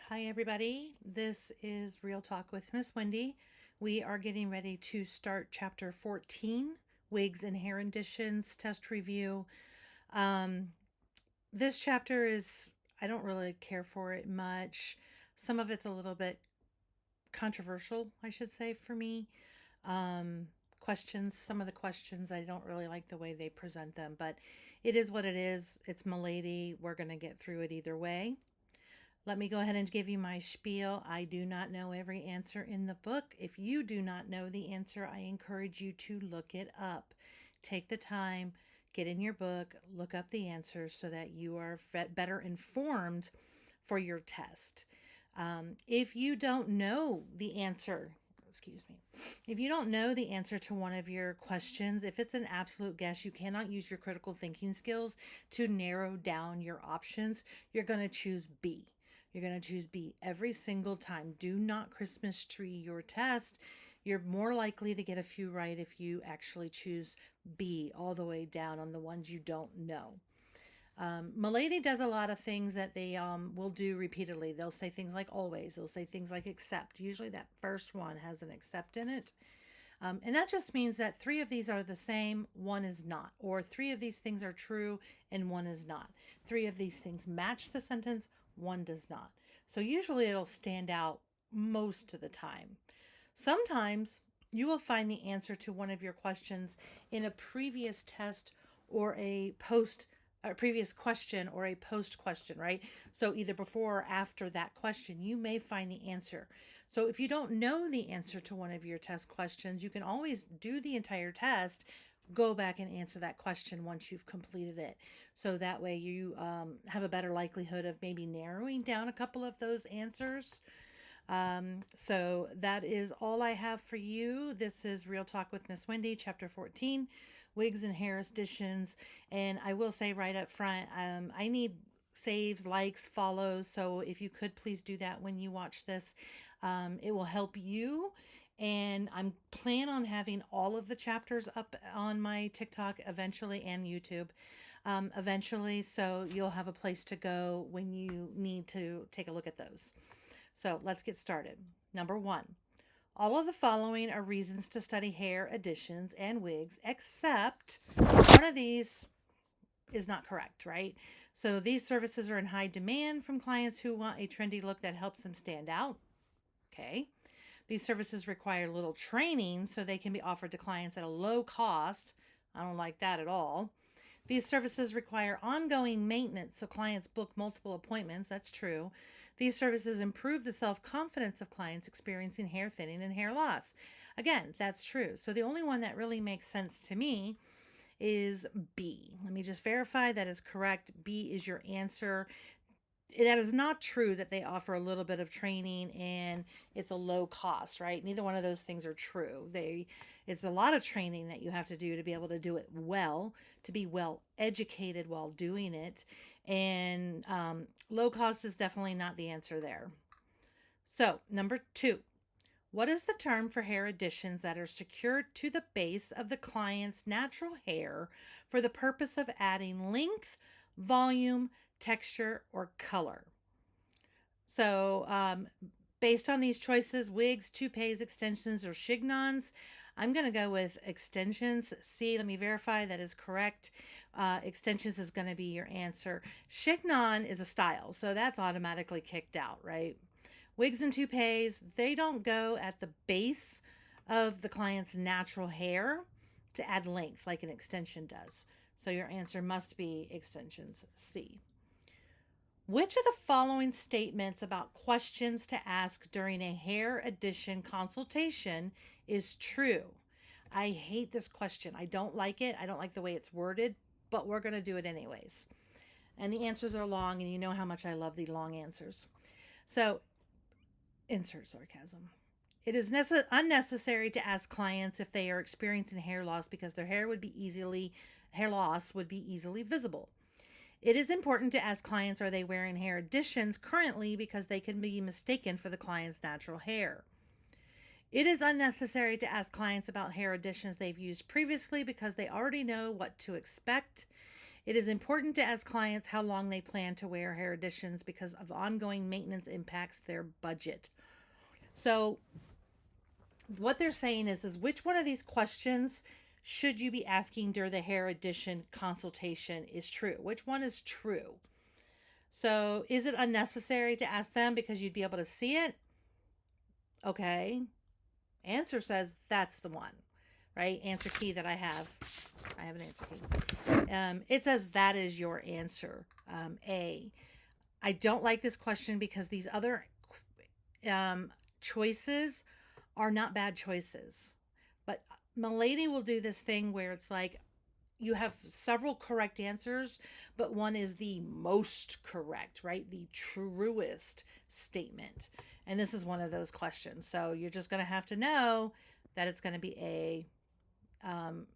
Hi, everybody. This is Real Talk with Miss Wendy. We are getting ready to start chapter 14, Wigs and Hair Additions Test Review. Um, this chapter is, I don't really care for it much. Some of it's a little bit controversial, I should say, for me. Um, some of the questions, I don't really like the way they present them, but it is what it is. It's Milady. We're going to get through it either way. Let me go ahead and give you my spiel. I do not know every answer in the book. If you do not know the answer, I encourage you to look it up. Take the time, get in your book, look up the answers so that you are better informed for your test. If you don't know the answer, excuse me, if you don't know the answer to one of your questions, if it's an absolute guess, you cannot use your critical thinking skills to narrow down your options. You're going to choose B. You're going to choose B every single time. Do not Christmas tree your test. You're more likely to get a few right if you actually choose B all the way down on the ones you don't know. Milady does a lot of things that they will do repeatedly. They'll say things like always. They'll say things like except. Usually that first one has an except in it. And that just means that three of these are the same, one is not. Or three of these things are true and one is not. Three of these things match the sentence, one does not. So usually it'll stand out most of the time. Sometimes you will find the answer to one of your questions in a previous test or a previous question or a post question, right? So either before or after that question, you may find the answer. So if you don't know the answer to one of your test questions, you can always do the entire test, go back and answer that question once you've completed it. So that way you have a better likelihood of maybe narrowing down a couple of those answers. So that is all I have for you. This is Real Talk with Miss Wendy, chapter 14, Wigs and Hair Additions. And I will say right up front, I need saves, likes, follows. So if you could please do that when you watch this, it will help you. And I'm plan on having all of the chapters up on my TikTok eventually and YouTube eventually. So you'll have a place to go when you need to take a look at those. So let's get started. Number one, all of the following are reasons to study hair additions and wigs, except one of these is not correct, right? So these services are in high demand from clients who want a trendy look that helps them stand out. Okay. These services require little training, so they can be offered to clients at a low cost. I don't like that at all. These services require ongoing maintenance, so clients book multiple appointments. That's true. These services improve the self confidence of clients experiencing hair thinning and hair loss. Again, that's true. So the only one that really makes sense to me is B. Let me just verify that is correct. B is your answer. That is not true that they offer a little bit of training and it's a low cost, right? Neither one of those things are true. It's a lot of training that you have to do to be able to do it well, to be well educated while doing it. And low cost is definitely not the answer there. So, number two, what is the term for hair additions that are secured to the base of the client's natural hair for the purpose of adding length, volume, texture, or color? So, based on these choices, wigs, toupees, extensions, or chignons, I'm going to go with extensions. C, let me verify that is correct. Extensions is going to be your answer. Chignon is a style, so that's automatically kicked out, right? Wigs and toupees, they don't go at the base of the client's natural hair to add length like an extension does. So your answer must be extensions, C. Which of the following statements about questions to ask during a hair addition consultation is true? I hate this question. I don't like it. I don't like the way it's worded, but we're going to do it anyways. And the answers are long, and you know how much I love the long answers. So, insert sarcasm. It is unnecessary to ask clients if they are experiencing hair loss because their hair loss would be easily visible. It is important to ask clients, are they wearing hair additions currently, because they can be mistaken for the client's natural hair. It is unnecessary to ask clients about hair additions they've used previously because they already know what to expect. It is important to ask clients how long they plan to wear hair additions because of ongoing maintenance impacts their budget. So what they're saying is which one of these questions should you be asking during the hair addition consultation is true? Which one is true? So is it unnecessary to ask them because you'd be able to see it? Okay. Answer says that's the one, right? Answer key that I have. I have an answer key. It says that is your answer. A. I don't like this question because these other choices are not bad choices. But Milady will do this thing where it's like you have several correct answers, but one is the most correct, right? The truest statement. And this is one of those questions. So you're just going to have to know that it's going to be A.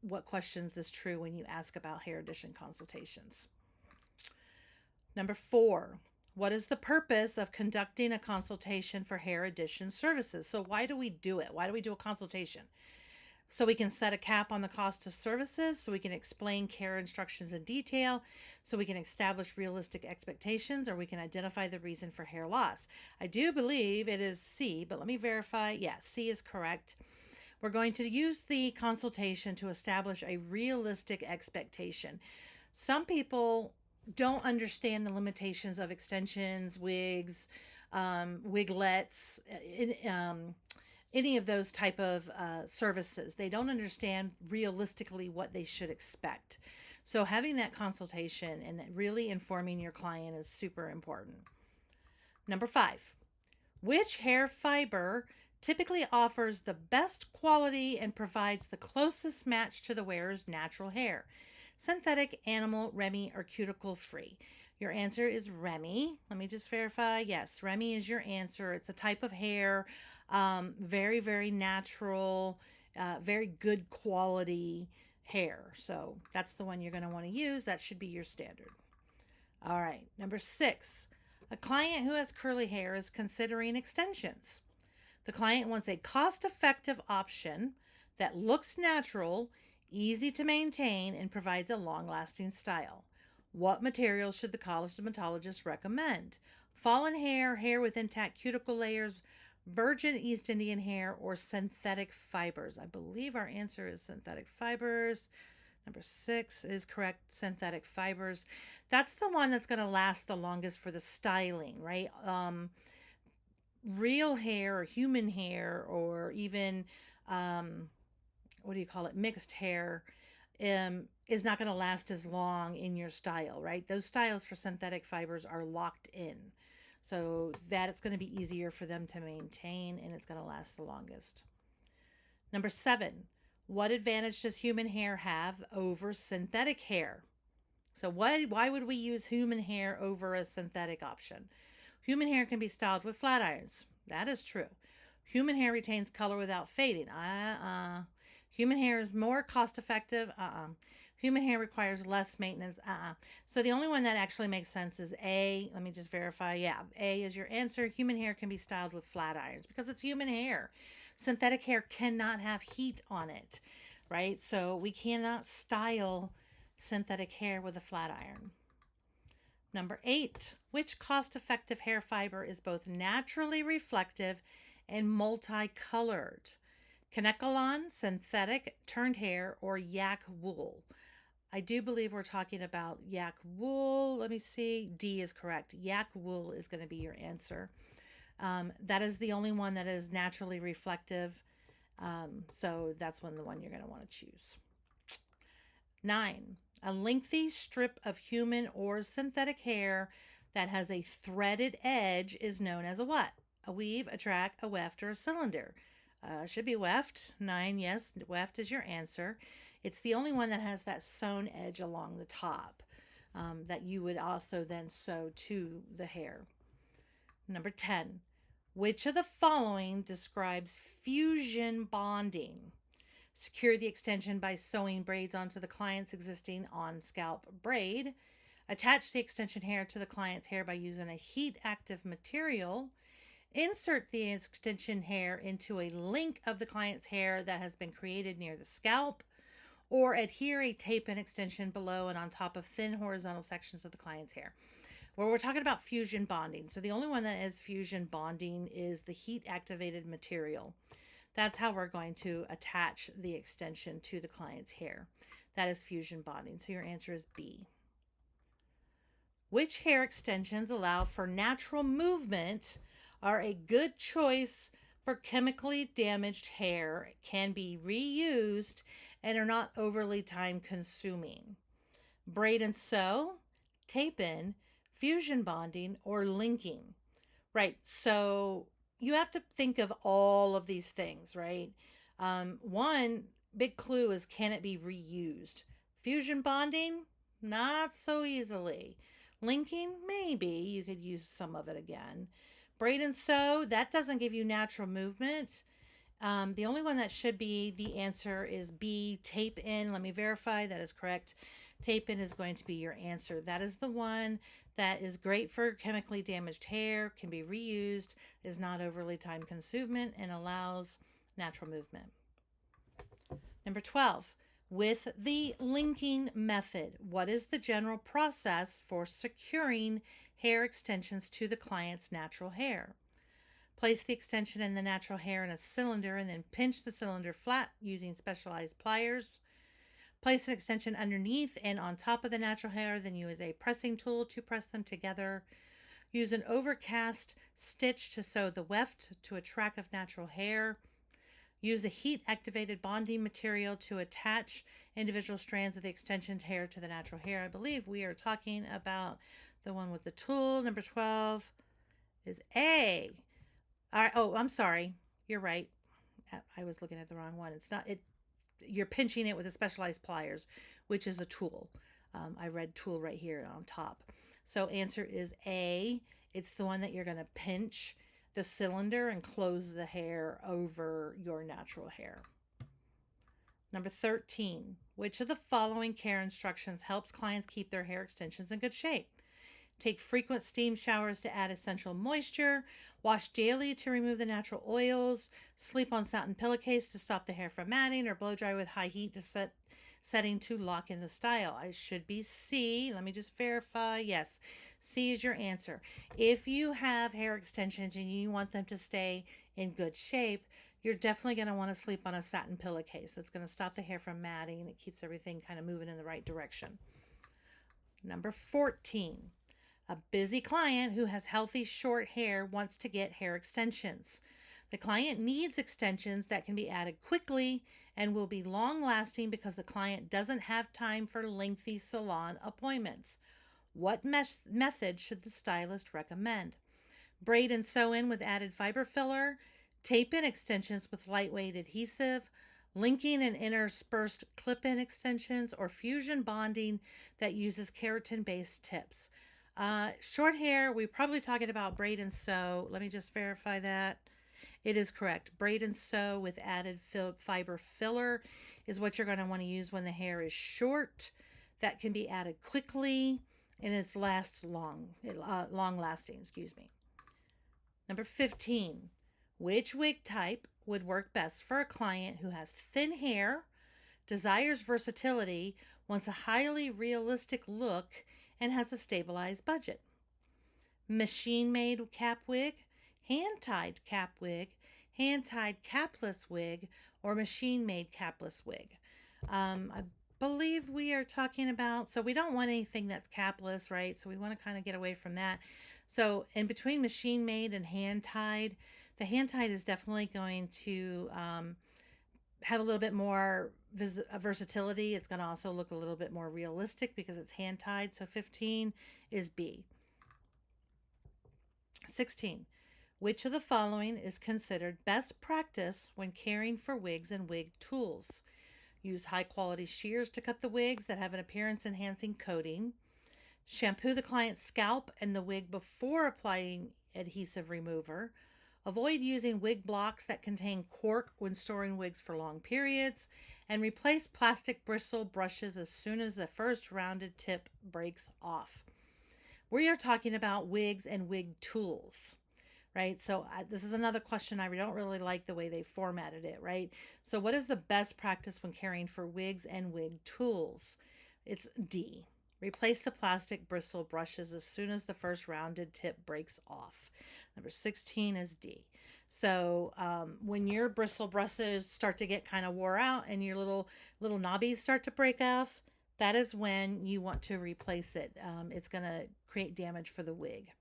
What questions is true when you ask about hair addition consultations? Number 4. What is the purpose of conducting a consultation for hair addition services? So why do we do it? Why do we do a consultation? So we can set a cap on the cost of services, so we can explain care instructions in detail, so we can establish realistic expectations, or we can identify the reason for hair loss. I do believe it is C, but let me verify. Yeah, C is correct. We're going to use the consultation to establish a realistic expectation. Some people don't understand the limitations of extensions, wigs, wiglets, any of those type of services. They don't understand realistically what they should expect. So having that consultation and really informing your client is super important. Number 5, which hair fiber typically offers the best quality and provides the closest match to the wearer's natural hair? Synthetic, animal, Remy, or cuticle free? Your answer is Remy. Let me just verify. Yes, Remy is your answer. It's a type of hair, very, very natural, very good quality hair. So that's the one you're going to want to use. That should be your standard. All right, number 6. A client who has curly hair is considering extensions. The client wants a cost-effective option that looks natural, easy to maintain, and provides a long-lasting style. What material should the cosmetologist recommend? Fallen hair, hair with intact cuticle layers, virgin East Indian hair, or synthetic fibers? I believe our answer is synthetic fibers. Number 6 is correct, synthetic fibers. That's the one that's going to last the longest for the styling, right? Real hair or human hair or even, what do you call it, mixed hair, is not going to last as long in your style, right? Those styles for synthetic fibers are locked in. So that it's going to be easier for them to maintain and it's going to last the longest. Number 7, what advantage does human hair have over synthetic hair? So why would we use human hair over a synthetic option? Human hair can be styled with flat irons. That is true. Human hair retains color without fading. Human hair is more cost effective. Human hair requires less maintenance. So the only one that actually makes sense is A. Let me just verify. Yeah, A is your answer. Human hair can be styled with flat irons because it's human hair. Synthetic hair cannot have heat on it, right? So we cannot style synthetic hair with a flat iron. Number 8, which cost-effective hair fiber is both naturally reflective and multicolored? Kanekalon, synthetic, turned hair, or yak wool? I do believe we're talking about yak wool. Let me see. D is correct. Yak wool is going to be your answer. That is the only one that is naturally reflective. So that's the one you're going to want to choose. 9. A lengthy strip of human or synthetic hair that has a threaded edge is known as a what? A weave, a track, a weft, or a cylinder? Should be weft. 9, yes, weft is your answer. It's the only one that has that sewn edge along the top that you would also then sew to the hair. Number 10. Which of the following describes fusion bonding? Secure the extension by sewing braids onto the client's existing on-scalp braid. Attach the extension hair to the client's hair by using a heat-active material. Insert the extension hair into a link of the client's hair that has been created near the scalp. or adhere a tape-in extension below and on top of thin horizontal sections of the client's hair. Well, we're talking about fusion bonding. So the only one that is fusion bonding is the heat activated material. That's how we're going to attach the extension to the client's hair. That is fusion bonding. So your answer is B. Which hair extensions allow for natural movement are a good choice for chemically damaged hair, can be reused, and are not overly time consuming? Braid and sew, tape in, fusion bonding, or linking. Right. So you have to think of all of these things, right? One big clue is, can it be reused? Fusion bonding, not so easily. Linking, maybe you could use some of it again. Braid and sew, that doesn't give you natural movement. The only one that should be the answer is B, tape in. Let me verify that is correct. Tape in is going to be your answer. That is the one that is great for chemically damaged hair, can be reused, is not overly time consuming, and allows natural movement. Number 12, with the linking method, what is the general process for securing hair extensions to the client's natural hair? Place the extension in the natural hair in a cylinder and then pinch the cylinder flat using specialized pliers. Place an extension underneath and on top of the natural hair, then use a pressing tool to press them together. Use an overcast stitch to sew the weft to a track of natural hair. Use a heat-activated bonding material to attach individual strands of the extension hair to the natural hair. I believe we are talking about the one with the tool. Number 12 is A. All right. Oh, I'm sorry. You're right. I was looking at the wrong one. It's not it. You're pinching it with a specialized pliers, which is a tool. I read tool right here on top. So answer is A. It's the one that you're going to pinch the cylinder and close the hair over your natural hair. Number 13. Which of the following care instructions helps clients keep their hair extensions in good shape? Take frequent steam showers to add essential moisture. Wash daily to remove the natural oils. Sleep on satin pillowcase to stop the hair from matting, or blow dry with high heat to setting to lock in the style. I should be C. Let me just verify. Yes, C is your answer. If you have hair extensions and you want them to stay in good shape, you're definitely going to want to sleep on a satin pillowcase. That's going to stop the hair from matting. It keeps everything kind of moving in the right direction. Number 14. A busy client who has healthy short hair wants to get hair extensions. The client needs extensions that can be added quickly and will be long lasting because the client doesn't have time for lengthy salon appointments. What method should the stylist recommend? Braid and sew in with added fiber filler, tape in extensions with lightweight adhesive, linking and interspersed clip-in extensions, or fusion bonding that uses keratin-based tips. Short hair, we're probably talking about braid and sew. Let me just verify that. It is correct. Braid and sew with added fiber filler is what you're going to want to use when the hair is short. That can be added quickly and it's long lasting, excuse me. Number 15. Which wig type would work best for a client who has thin hair, desires versatility, wants a highly realistic look, and has a stabilized budget? Machine-made cap wig, hand-tied cap wig, hand-tied capless wig, or machine-made capless wig? I believe we are talking about, so we don't want anything that's capless, right? So we want to kind of get away from that. So in between machine-made and hand-tied, the hand-tied is definitely going to have a little bit more versatility. It's going to also look a little bit more realistic because it's hand tied. So 15 is B. 16. Which of the following is considered best practice when caring for wigs and wig tools? Use high quality shears to cut the wigs that have an appearance enhancing coating. Shampoo the client's scalp and the wig before applying adhesive remover. Avoid using wig blocks that contain cork when storing wigs for long periods, and replace plastic bristle brushes as soon as the first rounded tip breaks off. We are talking about wigs and wig tools. right? So this is another question. I don't really like the way they formatted it, right? So what is the best practice when caring for wigs and wig tools? It's D. Replace the plastic bristle brushes as soon as the first rounded tip breaks off. Number 16 is D. So when your bristle brushes start to get kind of wore out and your little knobbies start to break off, that is when you want to replace it. It's going to create damage for the wig.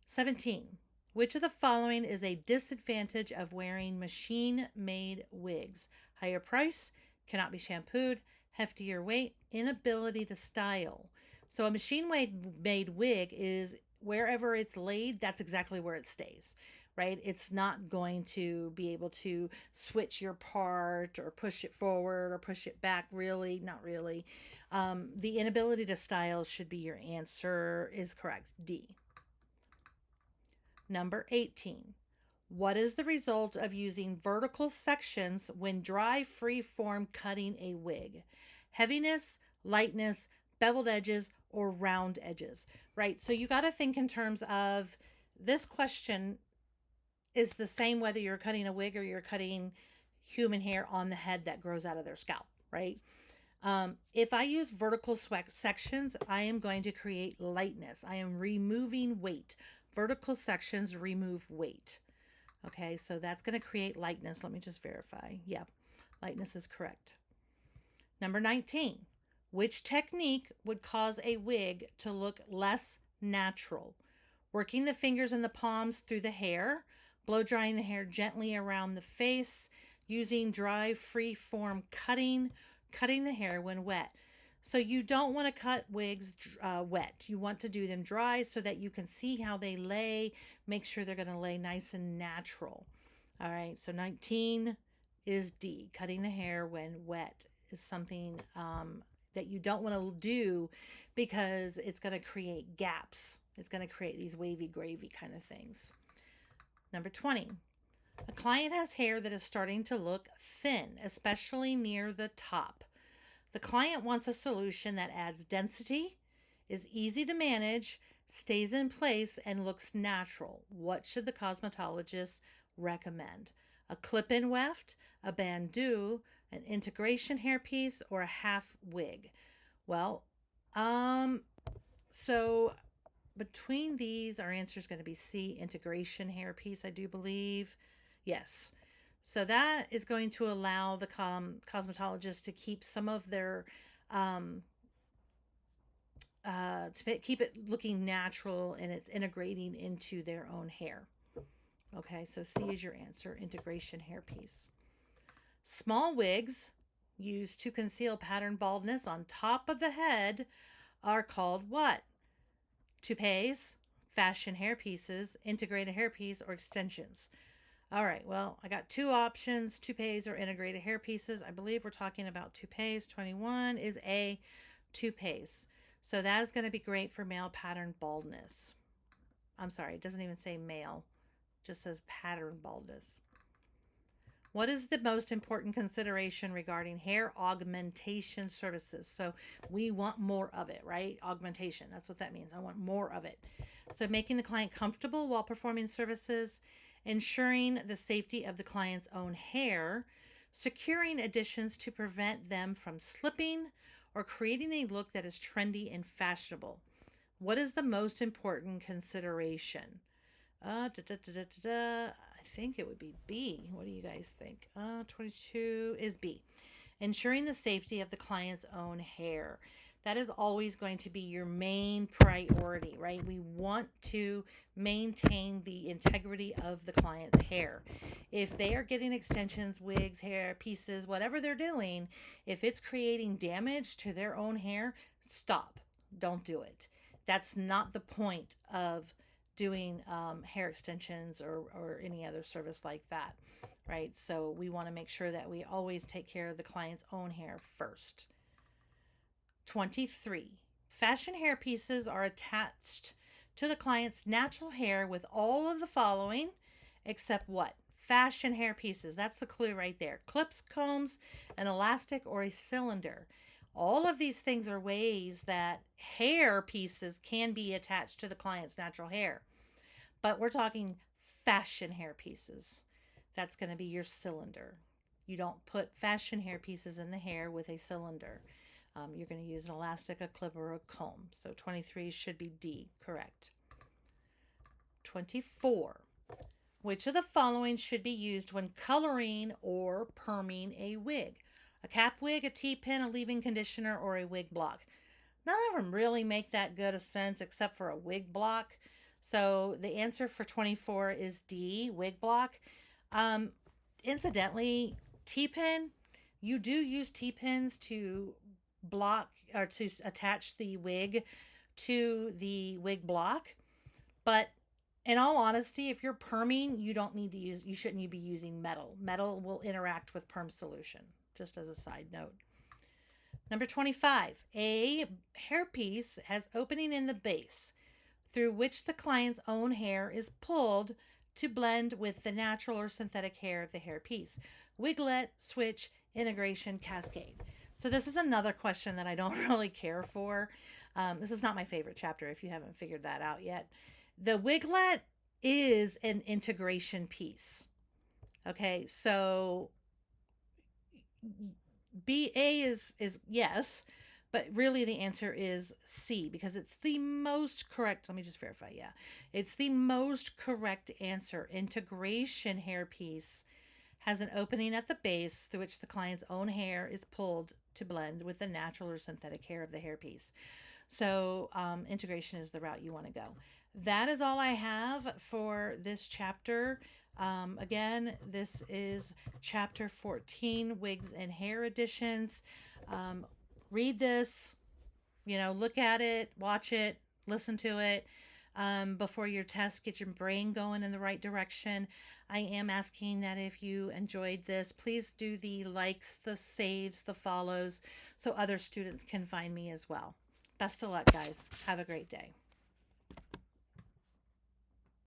17. Which of the following is a disadvantage of wearing machine made wigs? Higher price, cannot be shampooed, heftier weight, inability to style. So a machine made wig is wherever it's laid, that's exactly where it stays, right? It's not going to be able to switch your part or push it forward or push it back, really, not really. The inability to style should be your answer, is correct. D. Number 18. What is the result of using vertical sections when dry free-form cutting a wig? Heaviness, lightness, beveled edges, or round edges, right? So you got to think in terms of this question is the same whether you're cutting a wig or you're cutting human hair on the head that grows out of their scalp, right? If I use vertical sections, I am going to create lightness. I am removing weight. Vertical sections remove weight. Okay, so that's going to create lightness. Let me just verify. Yeah, lightness is correct. Number 19. Which technique would cause a wig to look less natural? Working the fingers and the palms through the hair, blow drying the hair gently around the face, using dry free form cutting, cutting the hair when wet. So you don't want to cut wigs wet. You want to do them dry so that you can see how they lay. Make sure they're going to lay nice and natural. All right, so 19 is D. Cutting the hair when wet is something that you don't want to do because it's going to create gaps. It's going to create these wavy gravy kind of things. Number 20. A client has hair that is starting to look thin, especially near the top. The client wants a solution that adds density, is easy to manage, stays in place, and looks natural. What should the cosmetologist recommend? A clip-in weft, a bandeau, an integration hairpiece, or a half wig? Well, so between these, our answer is going to be C, integration hairpiece, I do believe. Yes. So that is going to allow the cosmetologist to keep some of their, to keep it looking natural and it's integrating into their own hair. Okay, so C is your answer, integration hairpiece. Small wigs used to conceal pattern baldness on top of the head are called what? Toupees, fashion hairpieces, integrated hairpiece, or extensions. All right, well, I got two options, toupees or integrated hairpieces. I believe we're talking about toupees. 21 is A, toupees. So that is going to be great for male pattern baldness. I'm sorry, it doesn't even say male, it just says pattern baldness. What is the most important consideration regarding hair augmentation services? So we want more of it, right? Augmentation, that's what that means. I want more of it. So making the client comfortable while performing services, ensuring the safety of the client's own hair, securing additions to prevent them from slipping, or creating a look that is trendy and fashionable. What is the most important consideration? I think it would be B. What do you guys think? 22 is B. Ensuring the safety of the client's own hair. That is always going to be your main priority, right? We want to maintain the integrity of the client's hair. If they are getting extensions, wigs, hair pieces, whatever they're doing, if it's creating damage to their own hair, stop. Don't do it. That's not the point of doing hair extensions or any other service like that, right? So we want to make sure that we always take care of the client's own hair first. 23. Fashion hair pieces are attached to the client's natural hair with all of the following, except what? Fashion hair pieces. That's the clue right there. Clips, combs, an elastic, or a cylinder. All of these things are ways that hair pieces can be attached to the client's natural hair. but we're talking fashion hair pieces. That's going to be your cylinder. You don't put fashion hair pieces in the hair with a cylinder. You're going to use an elastic, a clip, or a comb. So 23 should be D, correct. 24. Which of the following should be used when coloring or perming a wig? A cap wig, a T-pin, a leave-in conditioner, or a wig block? None of them really make that good a sense except for a wig block. So the answer for 24 is D, wig block. Incidentally, T-pin, you do use T-pins to block or to attach the wig to the wig block, but in all honesty, if you're perming, you shouldn't be using metal. Metal will interact with perm solution, just as a side note. Number 25, a hairpiece has opening in the base through which the client's own hair is pulled to blend with the natural or synthetic hair of the hairpiece. Wiglet, switch, integration, cascade. So this is another question that I don't really care for. This is not my favorite chapter if you haven't figured that out yet. The wiglet is an integration piece. Okay, so BA is yes, but really the answer is C because it's the most correct. Let me just verify. Yeah, it's the most correct answer. Integration hairpiece has an opening at the base through which the client's own hair is pulled to blend with the natural or synthetic hair of the hairpiece. So integration is the route you want to go. That is all I have for this chapter. Again, this is chapter 14, Wigs and Hair Additions. Read this, look at it, watch it, listen to it before your test. Get your brain going in the right direction. I am asking that if you enjoyed this, please do the likes, the saves, the follows, so other students can find me as well. Best of luck, guys. Have a great day.